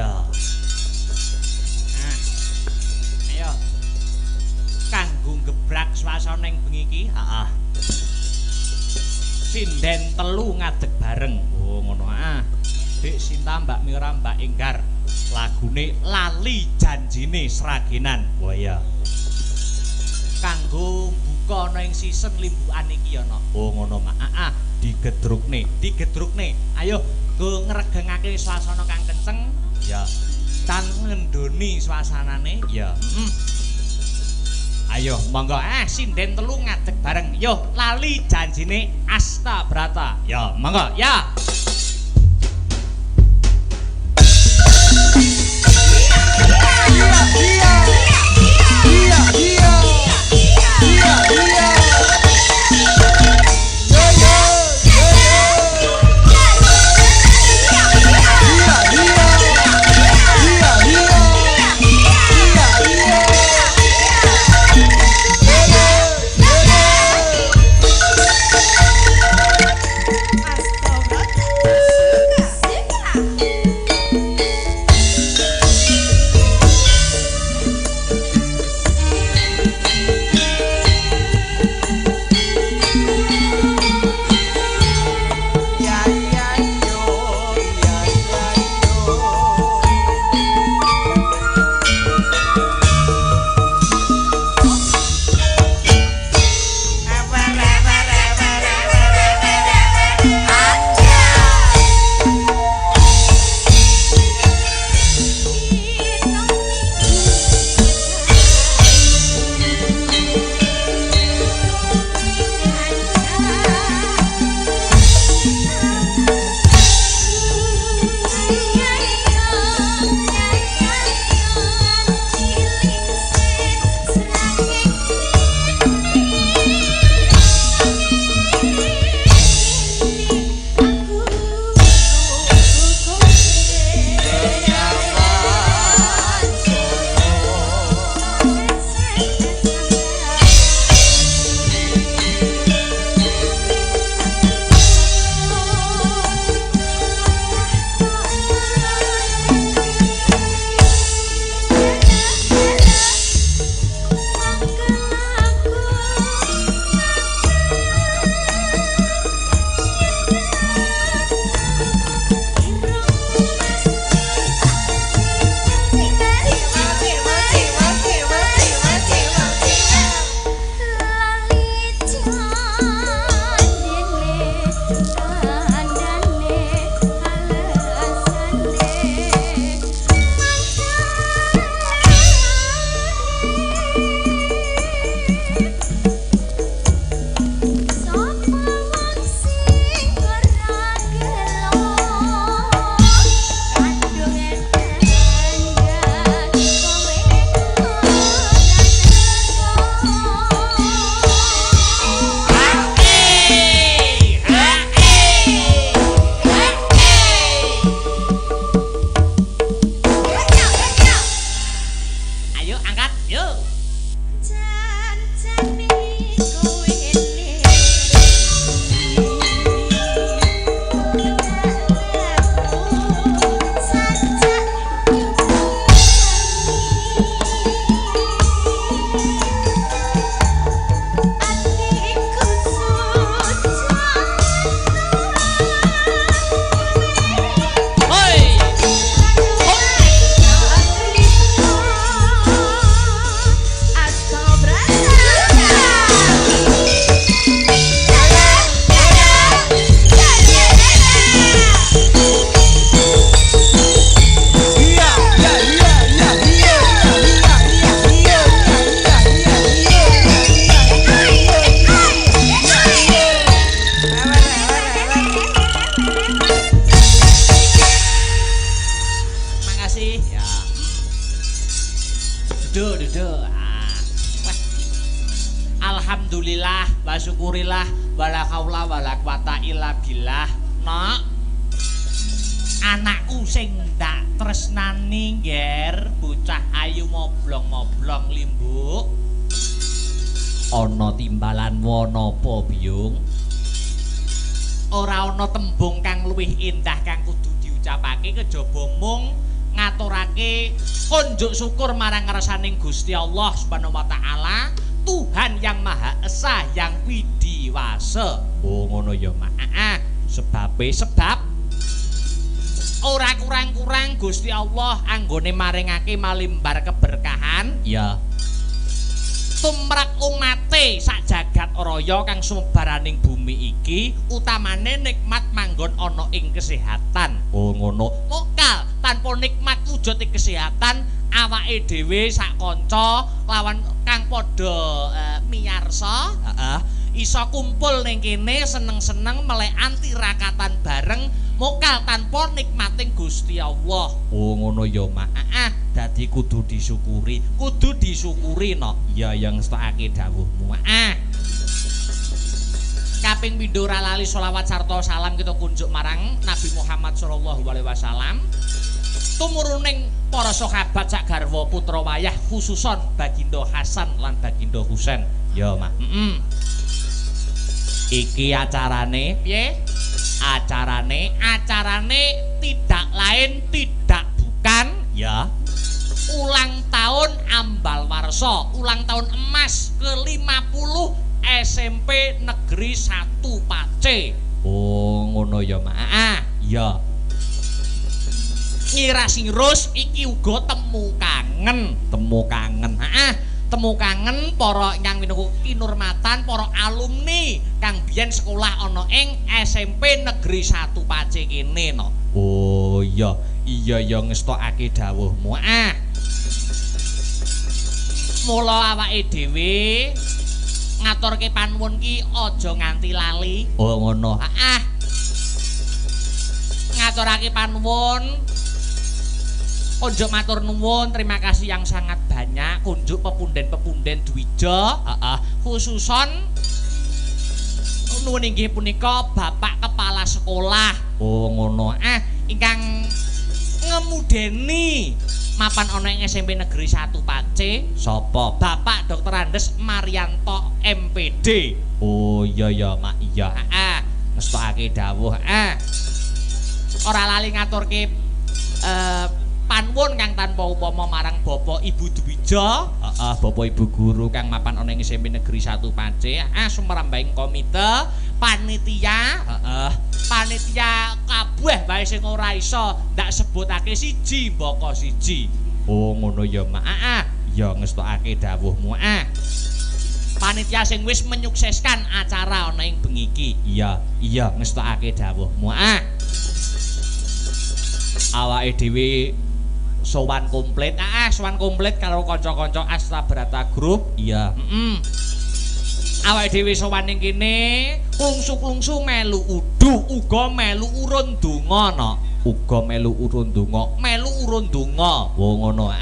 Ya. Nah. Ayo. Kanggo gebrak swasana ning bengi iki, heeh. Sinden telu ngadeg bareng. Oh, ngono ah. Dik Sinta, Mbak Mira, Mbak Enggar. Lagune Lali Janjine Sragenan. Wah ya. Kanggo buka ana ing season limbukan iki ya, no. Oh, ngono, Mak. Heeh. Digedrukne. Ayo go ngregengake swasana kang kenceng. Ya. Tan ngendoni swasanane. Ya. Ayo, monggo sinden telu ngadeg bareng. Yo, Lali Janjine Astabrata. Ya, monggo. Ya. Alhamdulillah wa syukurillah wala haula wala quwata illa billah. Nok anakku sing ndak tresnani ngger bocah ayu moblong-moblong limbuk ana timbalan wana apa biyung ora ana tembung kang luwih indah kang kudu diucapake kejaba mung ngatur nindakake kunjuk syukur marang ngarsaning Gusti Allah Subhanahu wa taala, Tuhan yang Maha Esa yang widiwasa. Oh ngono ya, Mak. Sebab ora kurang-kurang Gusti Allah anggone maringake malimbar keberkahan ya tumrap umate sak jagat raya kang sumebaraning bumi iki, utamane nikmat manggon ana ing kesehatan. Oh ngono. Mokal tanpa nikmat wujud ing kesehatan, awake dhewe sak kanca lawan kang padha miyarsa, iso kumpul ning kene seneng-seneng melekan tirakatan bareng, mokal tanpa nikmating Gusti Allah. Oh ngono ya, Mak. Dadi kudu disyukuri no. Ya yang ngestakake dawuhmu. Kaping pindho ora lali selawat sarta salam kita kunjuk marang Nabi Muhammad sallallahu alaihi wasallam. Tumuruning para sahabat sak garwa putra wayah khususon Baginda Hasan lan Baginda Husain. Ya, Mak. Iki acarane piye? Acarane tidak lain tidak bukan ya ulang tahun Ambal Warsa, ulang tahun emas ke-50 SMP Negeri 1 Pace. Oh ngono ya, Mak. Ya. Ngira-sirus iki uga temu kangen. Temu kangen para ingkang kinurmatan para alumni kang biyen sekolah ana ing SMP Negeri 1 Pace kene no. Oh iya ya ngestokake dawuhmu. Mula awake dhewe ngaturke panuwun ki aja nganti lali. Oh ngono. Ngaturake panuwun kunjuk matur nuwun, terima kasih yang sangat banyak kunjuk pepunden-pepunden Dwija, khususon nuwun inggih punika Bapak Kepala Sekolah. Oh ngono. Ingkang ngemudeni mapan ana ing SMP Negeri 1 Pace. Sapa? Bapak Dr. Andes Marianto MPD. Oh iya ya, Mak. Iya. Ngestokake dawuh. Ora lali ngaturke panuwun kang tanpa upama marang Bapak Ibu Dwija, Bapak Ibu guru kang mapan ana ing SMP Negeri 1 Pace, sumrambahing komite, panitia, panitia kabeh wae sing ora iso ndak sebutake siji mbaka siji. Oh ngono ya, Mak. Ya ngestokake dawuhmu. Panitia sing wis menyukseskan acara ana ing bengi iki. Iya ngestokake dawuhmu. Awake dhewe sowan komplit, sowan komplit karo kanca-kanca Astra Brata Group. Iya. Awake dhewe sowan ning kene klungsu-klungsu melu uduh, uga melu urun donga no. Uga melu urun donga. Wo ngono.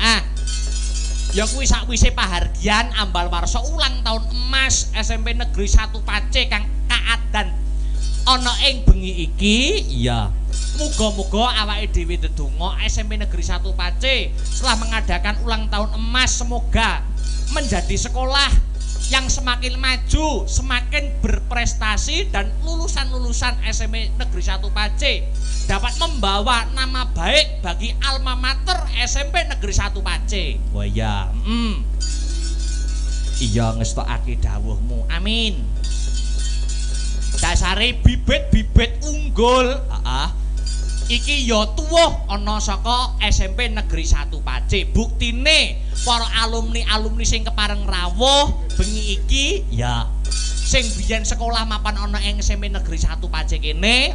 Ya kuwi sakwise pahargyan Ambal Warsa ulang tahun emas SMP Negeri 1 Pace kang kaadan ana ing bengi iki. Iya. Muga-muga awake dhewe ndedonga SMP Negeri 1 Pace setelah mengadakan ulang tahun emas semoga menjadi sekolah yang semakin maju, semakin berprestasi, dan lulusan-lulusan SMP Negeri 1 Pace dapat membawa nama baik bagi alma mater SMP Negeri 1 Pace. Wah ya. Iya ngestokake dawuhmu. Amin. Dasare bibit-bibit unggul, iki ya tuwuh ana saka SMP Negeri 1 Pace. Buktine para alumni-alumni sing kepareng rawuh bengi iki ya sing biyen sekolah mapan ana ing SMP Negeri 1 Pace kene,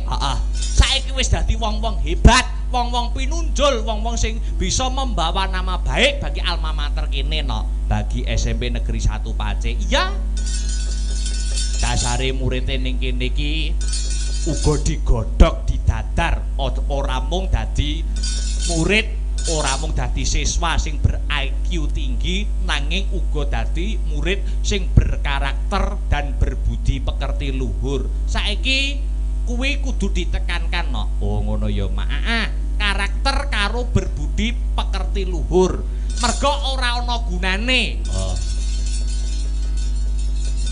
saiki wis dadi wong-wong hebat, wong-wong pinunjul, wong-wong sing bisa membawa nama baik bagi alma mater kene no, bagi SMP Negeri 1 Pace. Iya. Dasare murid ning kene iki uga digodhog didadar, ora mung dadi murid, ora mung dadi siswa sing ber-IQ tinggi, nanging uga dadi murid sing berkarakter dan berbudi pekerti luhur. Saiki kuwi kudu ditekankan no. Oh ngono ya, Mak. Karakter karo berbudi pekerti luhur. Merga ora ana gunane.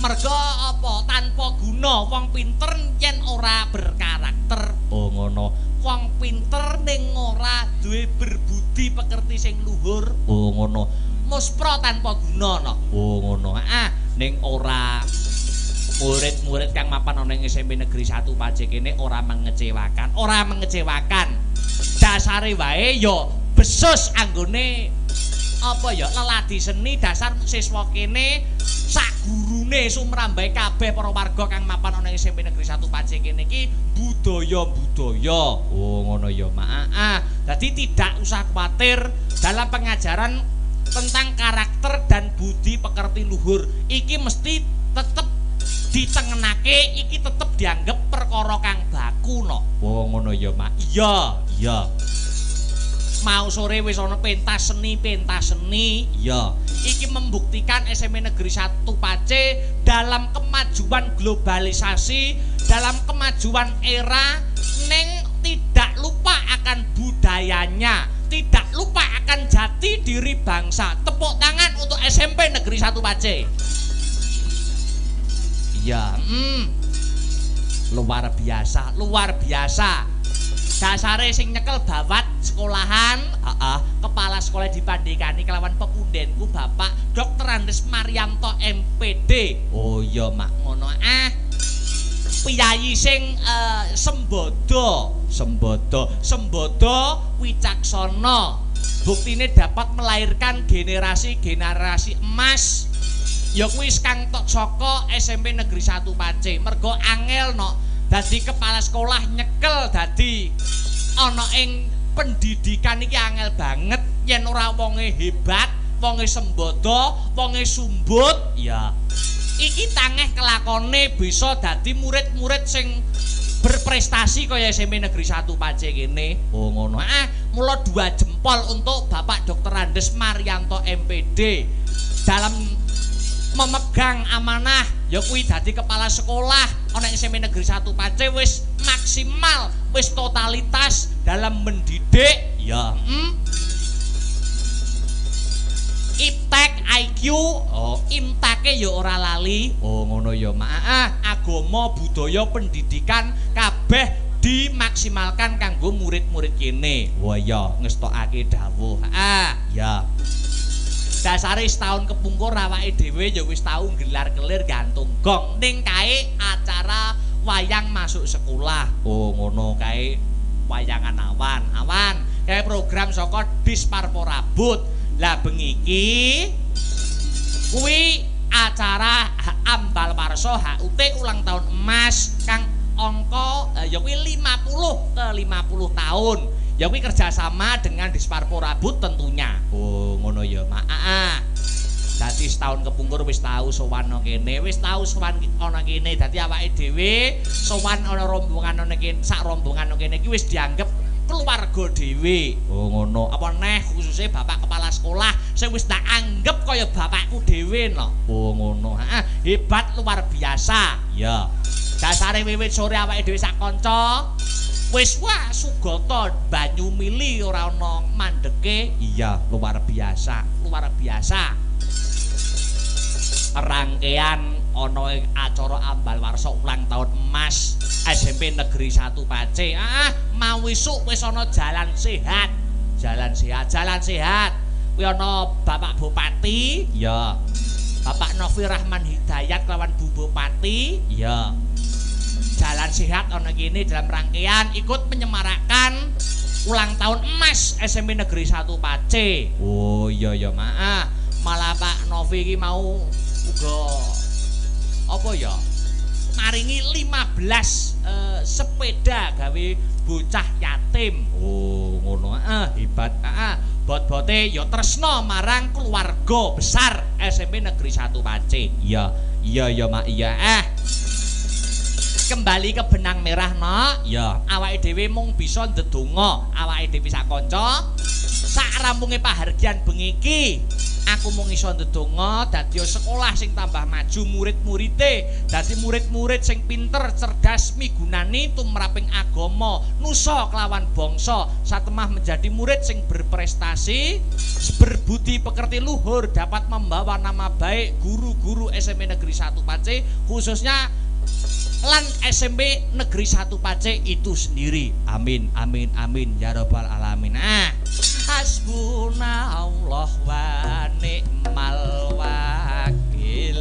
Merga apa tanpa guna wong pinter yen ora berkarakter. Oh ngono. wong pinter ning ora duwe berbudi pekerti sing luhur. Oh ngono. Muspra tanpa guna no. Oh ngono. Ning ora murid-murid kang mapan ana ing SMP Negeri 1 Pacé kene ora mengecewakan, ora mengecewakan. Dasare wae ya besus anggone apa ya leladi seni dasar siswa kene sak gurune sumrambahe kabeh para warga kang mapan ana ing SMP Negeri 1 Pacé kene iki budaya-budaya. Oh ngono ya, Mak. Dadi tidak usah khawatir dalam pengajaran tentang karakter dan budi pekerti luhur. Iki mesti tetep ditengenake, iki tetep dianggep perkara kang baku no. Oh ngono ya, Mak. Iya, iya. Mau sore wis ana pentas seni. Iya. Iki membuktikan SMP Negeri 1 Pacé dalam kemajuan globalisasi, dalam kemajuan era neng tidak lupa akan budayanya, tidak lupa akan jati diri bangsa. Tepuk tangan untuk SMP Negeri 1 Pacé. Iya, luar biasa, luar biasa. Dasare sing nyekel bawat sekolahan, kepala sekolah dibandingani kelawan pepundenku Bapak Dr. Andes Marianto MPD. Oh iya, Mak, ngono. Piyayi sing sembodo wicaksana. Buktine dapat melahirkan generasi emas. Ya kuwi kang tok saka SMP Negeri 1 Pacé. Mergo angel no dadi kepala sekolah nyekel dadi ana ing pendidikan iki angel banget yen ora wonge hebat, wonge sembodo, wonge sumbut, ya iki tangeh kelakone bisa dadi murid-murid sing berprestasi kaya SMP Negeri 1 Pacé kene. Oh ngono. Mula 2 jempol untuk Bapak Dr. Andes Marianto MPD dalam memegang amanah ya kuwi dadi kepala sekolah ana ing SMP Negeri 1 Pacé wis maksimal, wis totalitas dalam mendidik ya. Iptek IQ, intake ya ora lali. Oh ngono ya, Mak. Agama, budaya, pendidikan kabeh dimaksimalkan kanggo murid-murid kene. Wah ya, ngestokake dawuh. Ya. Dasare setahun kepungkur awake dhewe ya wis tau gelar-gelir gantung gong ning kae acara wayang masuk sekolah. Oh ngono kae wayangan awan kae program saka Disparporabut. Lah bengi iki kuwi acara Ambal Warsa HUT ulang tahun emas kang angka ya kuwi 50 ke 50 tahun. Ya kuwi kerjasama dengan Disparporabut tentunya. Oh ngono ya, Mak. Dadi setahun kepungkur wis tau sowan ana kene, wis tau sowan ana kene. Dadi awake dhewe sowan ana rombongan ana kene, sak rombongan ana kene iki wis dianggep keluarga dhewe. Oh ngono. Apa neh khususnya Bapak Kepala Sekolah sing wis tak anggap kaya bapakku dhewe no. Oh ngono. Hebat luar biasa. Ya. Dasare wiwit sore awake dhewe sak kanca wis wah sugata banyu mili ora ana mandeke. Iya, luar biasa, luar biasa. Rangkaian ana acara Ambal Warsa ulang tahun emas SMP Negeri 1 Pacé. Mau esuk wis ana jalan sehat. Kuwi ana Bapak Bupati, ya. Bapak Novi Rahman Hidayat lawan Bu Bupati, ya. Jalan sehat ana kene dalam rangkaian ikut menyemarakkan ulang tahun emas SMP Negeri 1 Pacé. Oh iya ya, Mak. Malah Pak Novi iki mau uga apa ya? Maringi 15 sepeda gawe bocah yatim. Oh ngono. Hebat. Bot-bote ya tresna marang keluarga besar SMP Negeri 1 Pacé. Iya ya, Mak. Iya. Kembali ke benang merah no. Ya, awake dhewe mung bisa ndedonga, awake dhewe sak kanca. Sak rampunge pahargyan bengi iki, aku mung iso ndedonga dadi sekolah sing tambah maju murid-muride, dadi murid-murid sing pinter, cerdas, migunani tumraping agama, nusa kelawan bangsa, satemah menjadi murid sing berprestasi, berbudi pekerti luhur, dapat membawa nama baik guru-guru SMP Negeri 1 Pacé, khususnya lan SMP Negeri 1 Pacé itu sendiri. Amin amin amin ya rabbal alamin. Hasbunallah wa ni'mal wakil.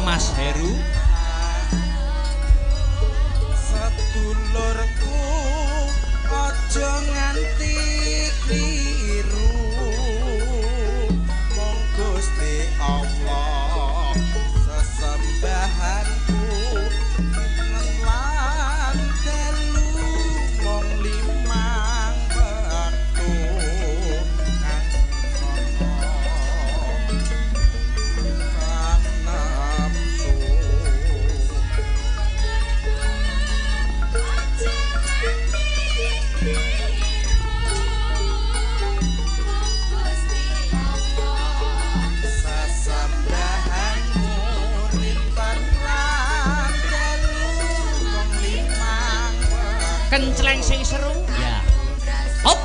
Mas Heru sedulurku aja nganti kliru mong Gusti Allah sesembahanku lan telu mong limang wektu kang kencleng sing seru ya. Hop.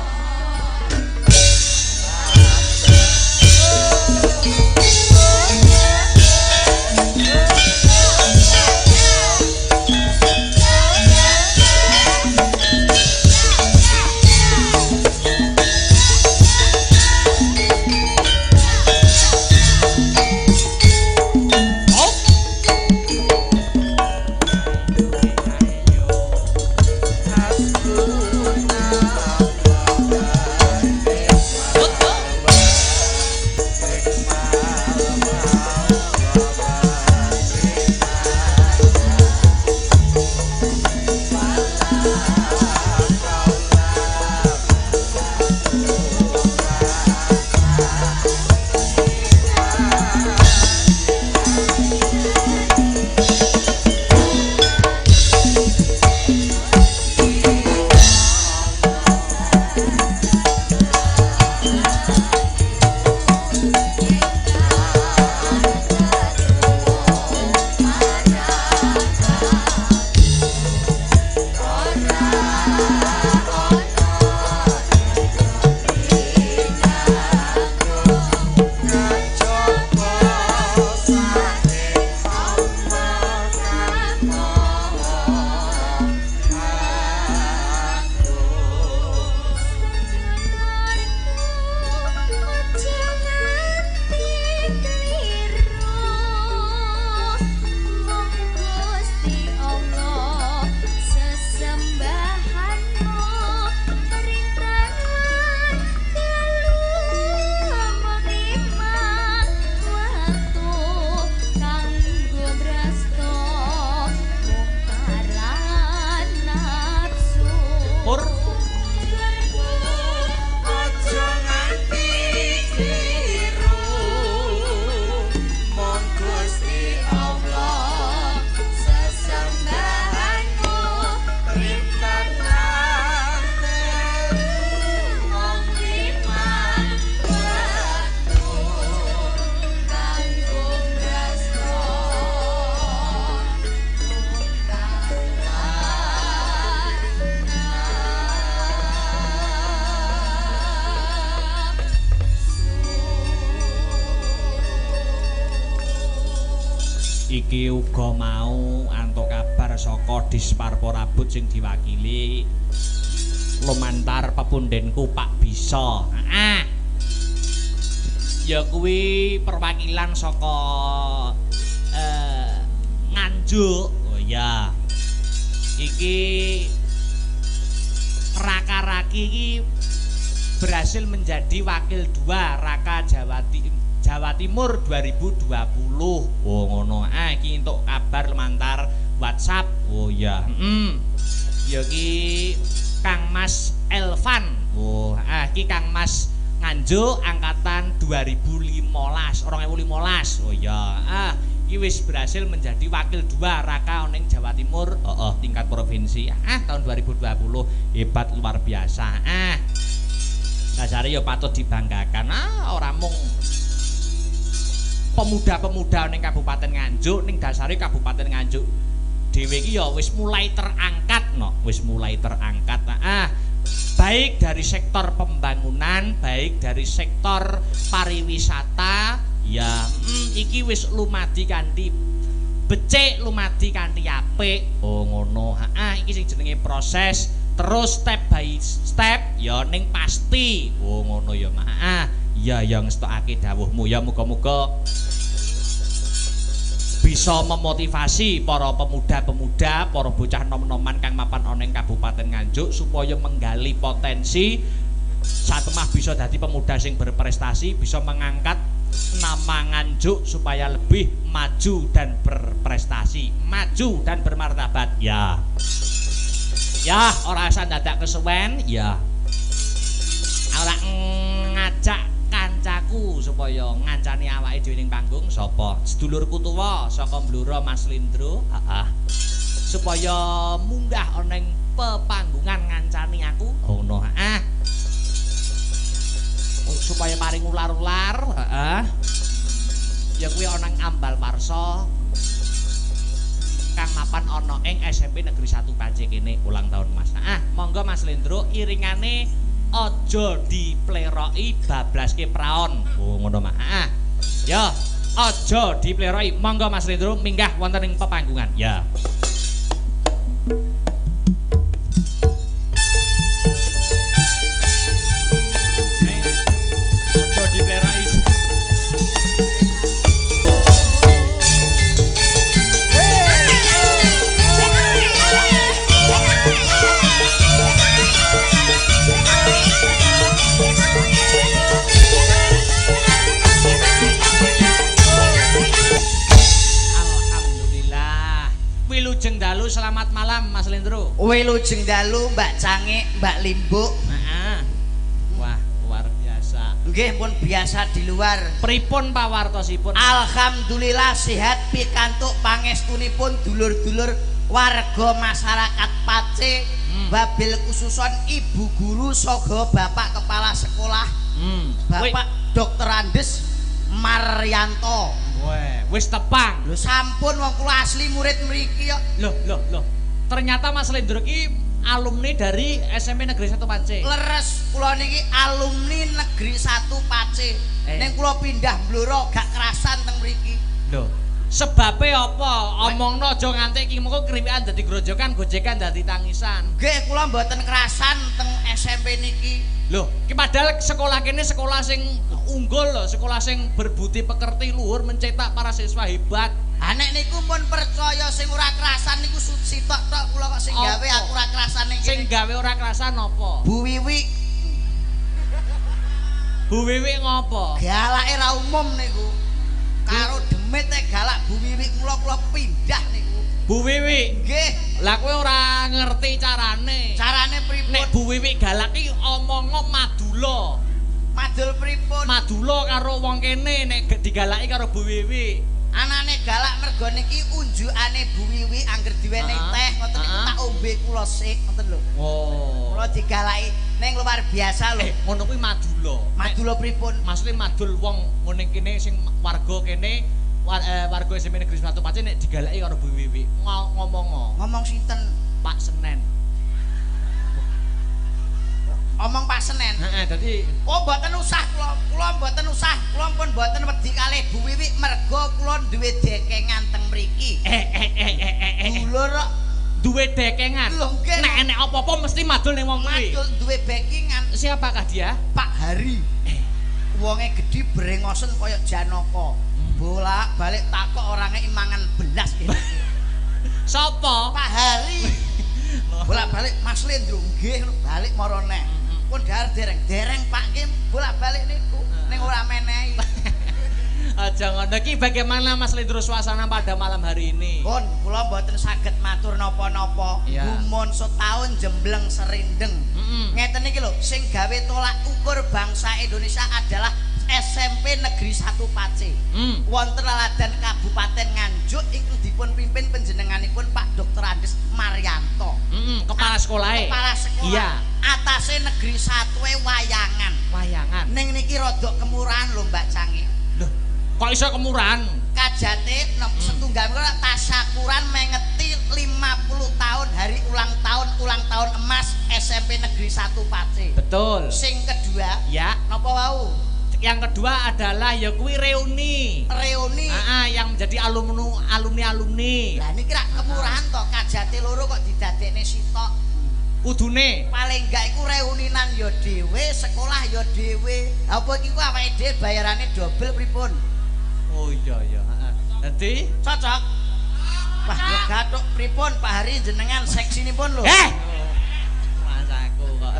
Iki uga mau antuk kabar saka Disparpo Rabut sing diwakili lumantar pepundenku Pak Bisa. Ya kuwi perwakilan saka Nganjuk. Oh ya. Iki Raka-Raki iki berhasil menjadi wakil 2 Raka Jawa Timur 2020. Oh ngono. Iki entuk kabar lumantar WhatsApp. Oh ya. Ya ki Kang Mas Elvan. Oh, iki Kang Mas Nganjuk angkatan 2015. Oh ya. Iki wis berhasil menjadi wakil 2 Raka ning Jawa Timur, tingkat provinsi. Tahun 2020 hebat luar biasa. Dasare ya patut dibanggakan. Ora mung pemuda-pemuda ning Kabupaten Nganjuk, ning dasare Kabupaten Nganjuk dhewe iki ya wis mulai terangkat wis mulai terangkat. Baik dari sektor pembangunan, baik dari sektor pariwisata, ya iki wis lumadi kanthi becik, lumadi kanthi apik. Oh ngono. Iki sing jenenge proses, terus step by step ya ning pasti. Oh ngono ya, Mak. Ya yang ngetokake dawuhmu ya muga-muga bisa memotivasi para pemuda-pemuda, para bocah nom-noman kang mapan ana ing Kabupaten Nganjuk supaya menggali potensi satemah bisa dadi pemuda sing berprestasi, bisa mengangkat nama Nganjuk supaya lebih maju dan berprestasi, maju dan bermartabat. Ya. Ya, ora usah dadak kesuwen, ya. Ora ngajak kancaku supaya ngancani awake dhewe ning panggung sapa? Sedulurku tuwa saka Blora Mas Lindro. Supaya munggah ana ing pepanggungan ngancani aku. Ngono. Supaya paring ular-ular, ya kuwi ana ing Ambal Warsa. Kang mapan ana ing SMP Negeri 1 Pace kene ulang tahun Mas. Monggo Mas Lindro iringane aja dipleroki bablaske praon. Oh ngono Mak. Ya, aja dipleroki. Monggo Mas Lindro minggah wonten ing pepanggungan. Ya. Aja dipleroki. Wilujeng dalu, selamat malam Mas Lindro. Wilujeng dalu Mbak Cangik, Mbak Limbuk. Wah, luar biasa. Nggih pun biasa di luar. Pripun pawartosipun? Alhamdulillah sehat pikantuk pangestunipun dulur-dulur warga masyarakat Pace, wabil khususon ibu guru sogo bapak kepala sekolah, Bapak Dr. Andes Maryanto. Wis tepang. Lho sampun wong kula asli murid mriki kok. Loh. Ternyata Mas Lindro iki alumni dari SMP Negeri 1 Pace. Leres, kula niki alumni Negeri 1 Pace. Ning kula pindah Blora gak kerasan teng mriki. Lho, sebabe apa? Omongno aja nganti iki mengko kriwikan dadi grojokan, gojekan dadi tangisan. Nggih, kula mboten kerasan teng SMP niki. Loh, iki padahal sekolah kene sekolah sing unggul lho, sekolah sing berbudi pekerti luhur mencetak para siswa hebat. Nek niku pun percaya sing ora kerasan niku sitok tok kula kok sing gawe aku ora kerasan niki. Sing gawe ora kerasan apa? Bu Wiwi. Bu Wiwi ngopo? Galake ra umum niku. Karo demit galak Bu Wiwi kula pindah niku. Bu Wiwi. Nggih. Lah kowe ora ngerti carane. Carane pripun? Nek Bu Wiwi galak iki omongo madula. Madul pripun? Madula karo wong kene nek digalaki karo Bu Wiwi. Anane galak mergo niki unjukane Bu Wiwi angger diwenehi teh ngoten niku tak ombe kula sik ngoten lho. Oh. Kula digalaki ning luar biasa lho. Ngono kuwi madula. Madula pripun? Maksudnya madul wong ngene kene sing warga kene warga SMP Negeri 1 Pace nek digalaki karo Bu Wiwi. Ngomong sinten? Pak Senen. Omong Pak Senen. Dadi mboten usah kula mboten usah. Kula pun mboten wedi kalih Bu Wiwi mergo kula duwe dekengan teng mriki. Dulur kok duwe dekengan. Nek enek apa-apa mesti madul ning wong kuwi. Madul duwe backingan. Siapakah dia? Pak Hari. Wonge gedhi brengosen kaya Janaka. Bolak-balik takok orange imangan belas iki. Sapa? Pak Hari. Bolak-balik Mas Lindro nggih balik marane. Pun dereng Pak nggih bolak-balik niku ning ora menehi. aja ngono iki bagaimana Mas Lindro suasana pada malam hari ini? Pun, kula mboten saged matur napa-napa. Iya. Gumun setahun jembleng serindeng. Ngeten iki lho, sing gawe tolak ukur bangsa Indonesia adalah SMP Negeri 1 Pace. Wonten laladan Kabupaten Nganjuk ingkang dipun pimpin panjenenganipun Pak Dr. Andes Maryanto. Kepala sekolah. Kepala sekolah. Iya. Atase Negeri 1 Wayangan. Wayangan. Ning niki rada kemurahan lho Mbak Cangi. Loh, kok iso kemurahan? Kajate setunggal kula tasyakuran mengeti 50 tahun hari ulang tahun emas SMP Negeri 1 Pace. Betul. Sing kedua, Ya. napa wau? Yang kedua adalah ya kuwi reuni. Reuni. Yang menjadi alumni. Lah niki rak kemurahan to, kajate loro kok didadekne sitok. Kudune Paling enggak iku reuninan ya dhewe, sekolah ya dhewe. Apa iki ku awake dhewe bayarane dobel pripun? Oh iya, heeh. Dadi Cocok. Wah, yo gathuk pripun Pak Hari jenengan seksinipun lho. Mas aku kok.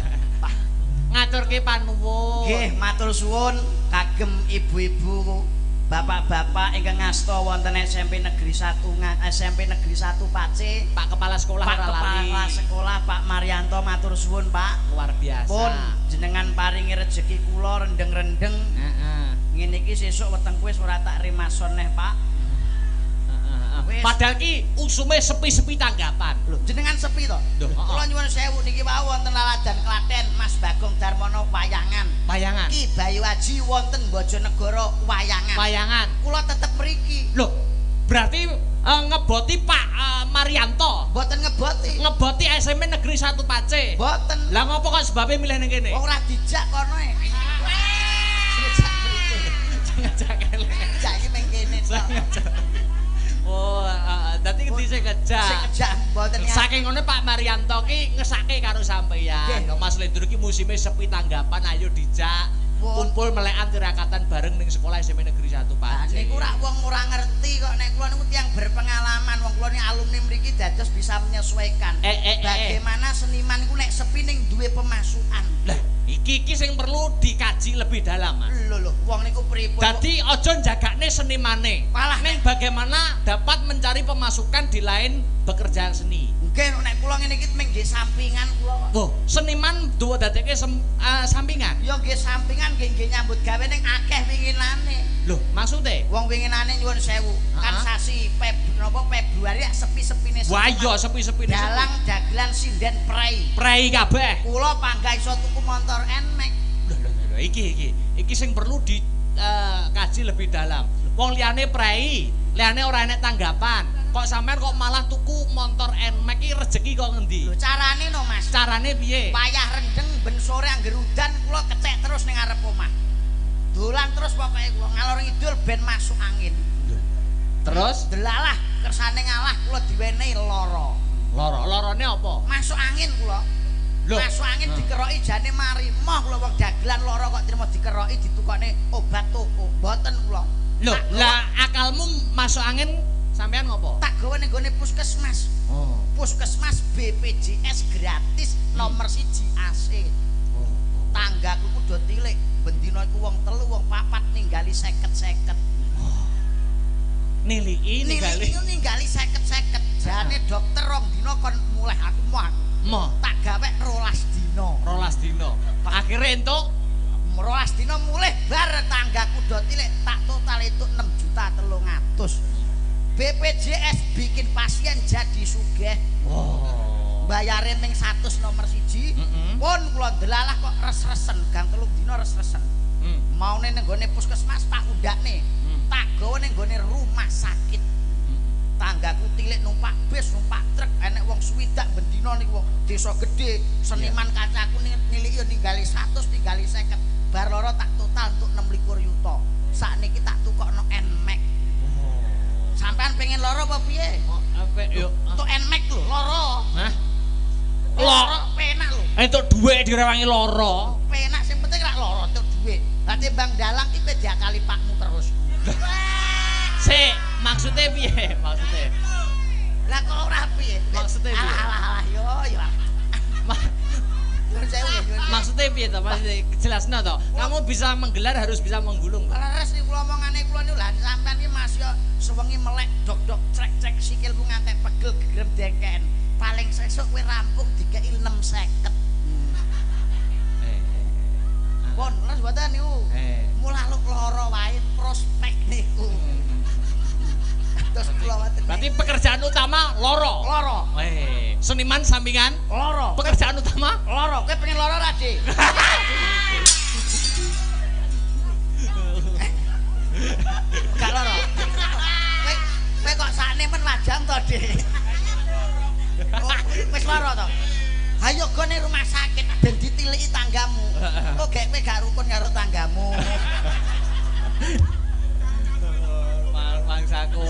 Ngaturke panuwun. Nggih, matur suwun kagem ibu-ibu, bapak-bapak ingkang ngasta wonten SMP Negeri 1 SMP Negeri 1 Pace. Pak Kepala Sekolah Pak ora lali. Kepala Sekolah Pak Maryanto matur suwun Pak. Luar biasa. Pun jenengan paringi rejeki kula rendeng-rendeng. Heeh. Ngene iki sesuk weteng kuwi ora tak rimason neh Pak. Wis. Padahal ki usume sepi-sepi tanggapan. Lho, jenengan sepi to? Loh, Kula nyuwun sewu niki wau wonten laladan Klaten Mas Bagong Darmono Wayangan. Wayangan. Ki Bayu Aji wonten Bojonegoro Wayangan. Wayangan. Kula tetep mriki. Loh, berarti ngeboti Pak Maryanto. Mboten ngeboti. Ngeboti SMP Negeri 1 Pace. Mboten. Lah ngopo kok sebabnya milih ning kene? Wong ora dijak kono e. Ngejak kene. Jak iki ning kene tok. Oh, dadi ngendi sing Sing ngejak? ngejak mboten ya. Saking ngono Pak Maryanto ki ngesake karo sampeyan. Nggih. Mas Lindro ki musime sepi tanggapan, ayo dijak Pun. kumpul melekan tirakatan bareng ning sekolah SMP Negeri 1 Nah, Pace. niku rak wong ora ngerti kok nek kula niku tiyang berpengalaman, wong kula ni alumni mriki dados bisa menyesuaikan. Bagaimana seniman niku nek sepi ning duwe pemasukan. Lah, iki sing perlu dikaji lebih dalam, Mas. Lho, wong niku pripun? Dadi aja jagakne senimane. Malah ning bagaimana dapat mencari pemasukan di lain pekerjaan seni. nggih nek kula ngene iki mung nggih sampingan kula kok. Wah, seniman duwe dadekke sampingan. Ya nggih sampingan nggih nyambut gawe ning akeh winginane. Loh, maksudnya? Wong winginane nyuwun sewu. Kan sasi Februari sepi-sepine. Wah iya sepi-sepine. Dalang dagelan sinden prei. Prei kabeh. Kula panggah iso tuku motor Nmax. Loh, iki sing perlu dikaji lebih dalam. Wong liyane prei, liyane ora enek tanggapan. Kok sampean kok malah tuku motor Nmax iki rezeki kok ngendi? Lho carane no Mas. Carane piye? Wayah rendeng ben sore angger udan kula kecek terus ning ngarep omah. Dolan terus pokoke kula ngalor ngidul ben masuk angin. Terus Delalah kersane ngalah kula diwenehi lara. lorone apa? Masuk angin kula. Loh. Masuk angin dikeroki jane mari moh kula wong dagelan lara kok trimo dikeroki ditukokne obat toko. Mboten kula. Loh, lah akalmu masuk angin sampean ngopo? Tak gawe ning gone puskesmas. Oh. Puskesmas BPJS gratis nomor 1 AC. Tanggaku kudu tilik. Bendina iku wong 3 wong 4 ninggali 50-50. Niliki ningali. Ninggali 50-50. Jane dokter rong dina kon mulih aku moh. Moh, Tak gawe 12 dina. 12 dina. Akhire entuk 12 dina mulih bar tanggaku do tilik tak total itu 6.300.000. BPJS bikin pasien jadi sugih. Wow. Bayare ning 100 nomor 1. Pun kula delalah kok res-resen, gang 3 dina res-resen. Maune ning gone puskesmas tak undakne. Tak gawe ning gone rumah sakit. Tanggaku tilik numpak bis, numpak truk, enek wong swidak bendina niku wong desa gedhe, seniman kancaku niliki ninggali 100, ninggali 50. Bar loro tak total untuk 26 yuta. Sakniki tak tukokno Nmax. Sampean pengen loro apa piye? Apik yo. Untuk Nmax lho, loro. Hah? Loro penak lho. Entuk dhuwit direwangi loro. Penak sing penting rak loro entuk dhuwit. Lah timbang dalang iki diakali pakmu terus. Sik, maksudnya piye? Maksudnya. Lah kok ora piye? Maksudnya piye? Alah yo. Nyuwun sewu nggih nyuwun. Maksudnya piye to? Maksudnya jelasno to. Kamu bisa menggelar harus bisa menggulung. Leres niku kula omongane kula niku lha sampean iki Mas yo sewengi melek dok-dok trek-trek sikilmu ngantek pegel gegrem dengken. Paling sesuk kowe rampung dikeki 650. Pun, leres mboten niku. Mulaluk lara wae prospek niku. Terus kula waten. Berarti pekerjaan utama loro. Lara. Seniman sampingan Lara. pekerjaan utama Lara. Kowe pengen lara ra, Dik? Gak lara. Kowe kok sakne men wajang to, Dik? Oh, wis lara to. Ayo gone rumah sakit ben ditiliki tanggamu. Kok gek kowe gak rukun karo tanggamu. Mangsaku.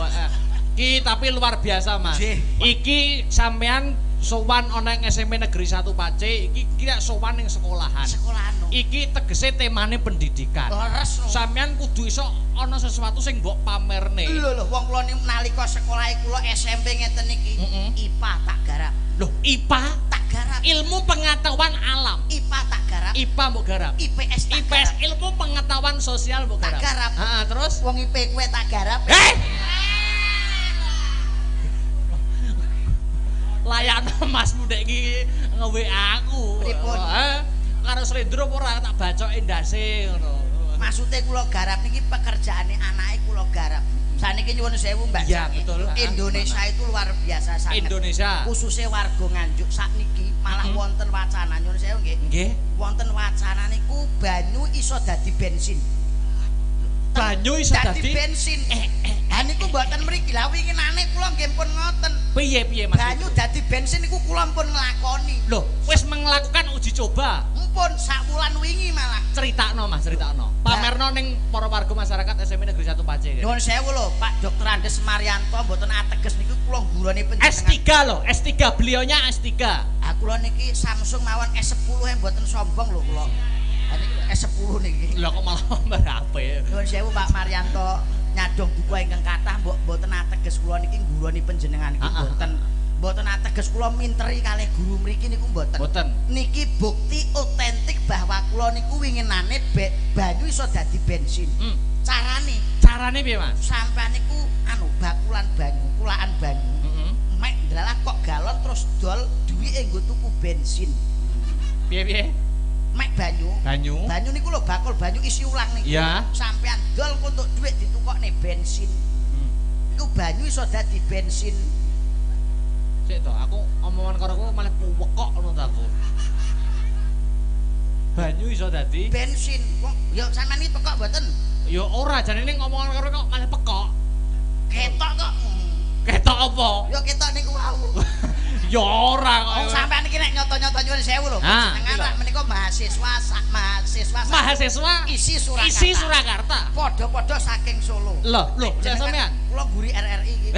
Ki tapi luar biasa, Mas. Iki sampean sowan ana ing SMP Negeri 1 Pace, iki kira sowan ning sekolahan. Sekolahan. Iki tegese temane pendidikan. Leres. Sampean kudu iso ana sesuatu sing mbok pamerne. Lho wong kula niku nalika sekolahe kula SMP ngeten iki, IPA tak garap. Loh, IPA Tak garap. ilmu pengetahuan alam. IPA tak garap. IPA mbok garap. IPS tak IPS garap. ilmu pengetahuan sosial mbok Tak garap. garap. Heeh, terus Wong IP kowe tak garap. Layakno Mas Mudek iki nge-WA aku. Pripun? Karo slendro ora tak bacoke ndase ngono. Maksude kula garap niki pekerjaane anake kula garap. Saniki nyuwun sewu Mbak Iya, Jangi. betul. Indonesia itu luar biasa sangat. Indonesia. Khususnya warga Nganjuk sakniki malah wonten wacana nyuwun sewu nggih. Nggih. Wonten wacana niku banyu iso dadi bensin. Banyu iso Dadi dadi bensin. Ha niku mboten mriki. Lah winginane kula nggih pun ngoten. piye Mas? Banyu dadi bensin niku kula pun nglakoni. Loh, wis melakukan uji coba. Mumpun sak wulan wingi malah. Critakno Mas, critakno. Pamerno ning para warga masyarakat SMP Negeri 1 Pace. Nyuwun sewu lho, Pak Dr. Andes Marianto mboten ateges niku kula ngguroni panjenengan. S3 loh, S3 beliaunya S3. Ah kula niki Samsung mawon S10 mboten sombong lho kula. Ha niku S10 niki. Lah kok malah berapa ya? Nyuwun sewu Pak Marianto nyadong buku ingkang kathah mboten ateges kula niki ngguroni panjenengan niku mboten ateges kula minteri kalih guru mriki niku mboten. Mboten. Niki bukti otentik bahwa kula niku winginane banyu iso dadi bensin. Carane Piye Mas? sampean niku bakulan banyu, kulaan banyu. Mek ndalah kok galon terus dol duwike nggo tuku bensin. Piye? Mek banyu. Banyu niku lho bakul banyu isi ulang niku. Iya. Sampean dol untuk duit ditukokne bensin. Iku banyu iso dadi bensin. Sik to, aku omongan karo kowe malah puwekok ngono ta aku. Banyu iso dadi bensin. Wong ya sampean iki pekok mboten? ya ora janene ngomongan karo kok malah pekok. Ketok kok. Ketok apa? Ya ketok niku wau. Ya ora kok. Wong sampean iki nek nyoto-nyoto nyuwun sewu lho. Jenengan rak menika mahasiswa isi Surakarta. Padha-padha saking Solo. Loh, sampean. Kula guri RRI iki.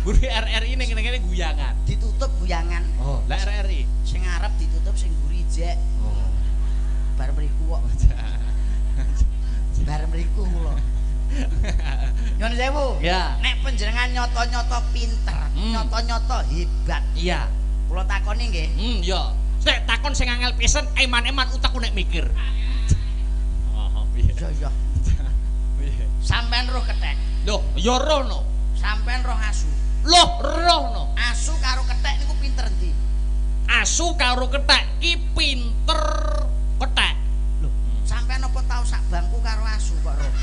Guru RRI ning kene guyangan. Ditutup guyangan. Oh, lah RRI. Sing ngarep ditutup sing guri jek. Oh. Bar mriku kok. Bar mriku kula. Nyuwun sewu. Ya. Nek panjenengan nyoto-nyoto pinter, nyoto-nyoto hebat. Iya. Kula takoni nggih. Ya. Sik takon sing angel pisen, eman-eman utakku nek mikir. Oh, piye? Iya. Piye? Sampean roh kethek. Loh, ya rono. Sampean roh asu. Loh, rono. Asu karo kethek niku pinter ndi? Asu karo kethek iki pinter kethek. Lho, sampean apa tau sak bangku karo asu kok roh?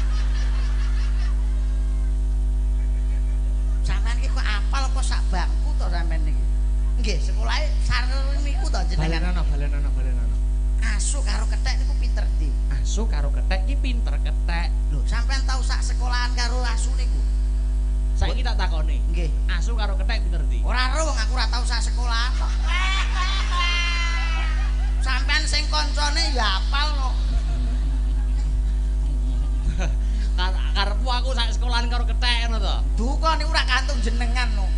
Sampean iki kok apal apa sak bangku to sampean niki? Nggih, sekolahe sareng niku to jenengan. Balenono. Asu karo kethek niku pinter ndi? Asu karo kethek iki pinter kethek. Lho, sampean tau sak sekolahan karo asu niku? Saiki tak takoni. Nggih. Asu karo kethek pinter ndi? Ora roh wong aku ora tau sak sekolahan kok. Sampean sing kancane ya apal no. Karepku aku sak sekolahan karo kethek ngono to. Duka niku ora kantung jenengan no.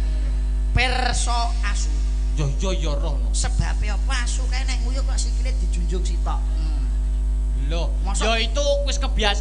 Pirsa asu. Ya roh no. Sebabe apa asu kae nek nguyuh kok sikile dijunjung sitok. Loh, ya itu wis kebiasaan.